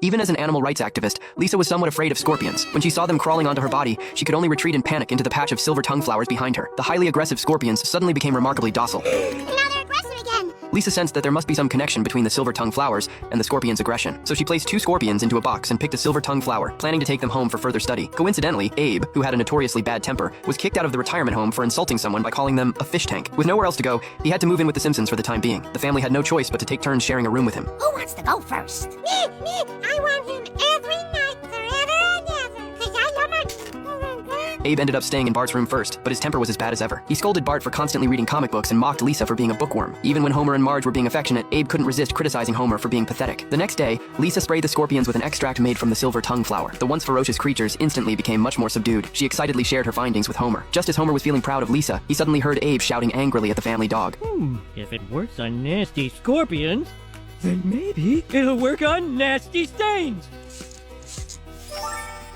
Even as an animal rights activist, Lisa was somewhat afraid of scorpions. When she saw them crawling onto her body, she could only retreat in panic into the patch of silver tongue flowers behind her. The highly aggressive scorpions suddenly became remarkably docile. Now they're aggressive again. Lisa sensed that there must be some connection between the silver tongue flowers and the scorpion's aggression. So she placed 2 scorpions into a box and picked a silver tongue flower, planning to take them home for further study. Coincidentally, Abe, who had a notoriously bad temper, was kicked out of the retirement home for insulting someone by calling them a fish tank. With nowhere else to go, he had to move in with the Simpsons for the time being. The family had no choice but to take turns sharing a room with him. Who wants to go first? Me. I want him every night, forever and ever. 'Cause I love it. Abe ended up staying in Bart's room first, but his temper was as bad as ever. He scolded Bart for constantly reading comic books and mocked Lisa for being a bookworm. Even when Homer and Marge were being affectionate, Abe couldn't resist criticizing Homer for being pathetic. The next day, Lisa sprayed the scorpions with an extract made from the silver tongue flower. The once ferocious creatures instantly became much more subdued. She excitedly shared her findings with Homer. Just as Homer was feeling proud of Lisa, he suddenly heard Abe shouting angrily at the family dog. If it works on nasty scorpions, then maybe it'll work on nasty stains.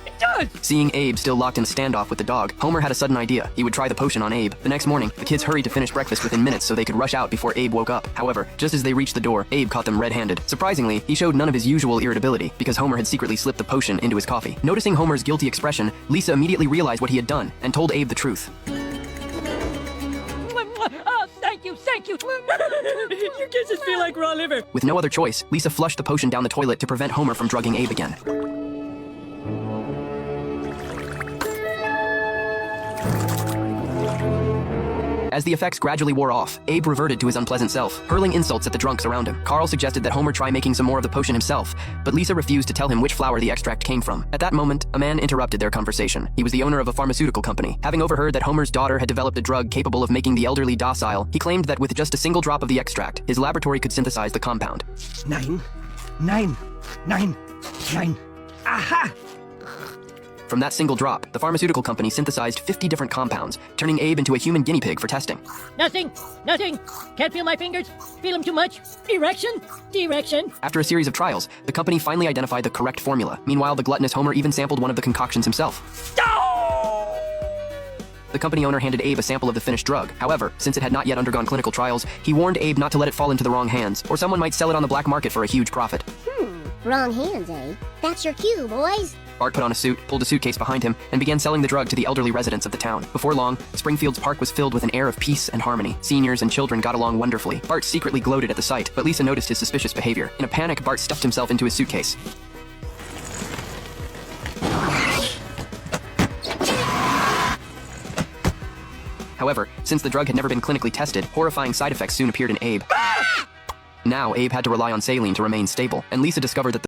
It does! Seeing Abe still locked in a standoff with the dog, Homer had a sudden idea. He would try the potion on Abe. The next morning, the kids hurried to finish breakfast within minutes so they could rush out before Abe woke up. However, just as they reached the door, Abe caught them red-handed. Surprisingly, he showed none of his usual irritability because Homer had secretly slipped the potion into his coffee. Noticing Homer's guilty expression, Lisa immediately realized what he had done and told Abe the truth. Oh, thank you! Your kisses feel like raw liver! With no other choice, Lisa flushed the potion down the toilet to prevent Homer from drugging Abe again. As the effects gradually wore off, Abe reverted to his unpleasant self, hurling insults at the drunks around him. Carl suggested that Homer try making some more of the potion himself, but Lisa refused to tell him which flower the extract came from. At that moment, a man interrupted their conversation. He was the owner of a pharmaceutical company. Having overheard that Homer's daughter had developed a drug capable of making the elderly docile, he claimed that with just a single drop of the extract, his laboratory could synthesize the compound. 9, 9, 9, 9. Aha! From that single drop, the pharmaceutical company synthesized 50 different compounds, turning Abe into a human guinea pig for testing. Nothing! Can't feel my fingers? Feel them too much? Direction! After a series of trials, the company finally identified the correct formula. Meanwhile, the gluttonous Homer even sampled one of the concoctions himself. The company owner handed Abe a sample of the finished drug. However, since it had not yet undergone clinical trials, he warned Abe not to let it fall into the wrong hands, or someone might sell it on the black market for a huge profit. Wrong hands, eh? That's your cue, boys. Bart put on a suit, pulled a suitcase behind him, and began selling the drug to the elderly residents of the town. Before long, Springfield's park was filled with an air of peace and harmony. Seniors and children got along wonderfully. Bart secretly gloated at the sight, but Lisa noticed his suspicious behavior. In a panic, Bart stuffed himself into his suitcase. However, since the drug had never been clinically tested, horrifying side effects soon appeared in Abe. Now, Abe had to rely on saline to remain stable, and Lisa discovered that the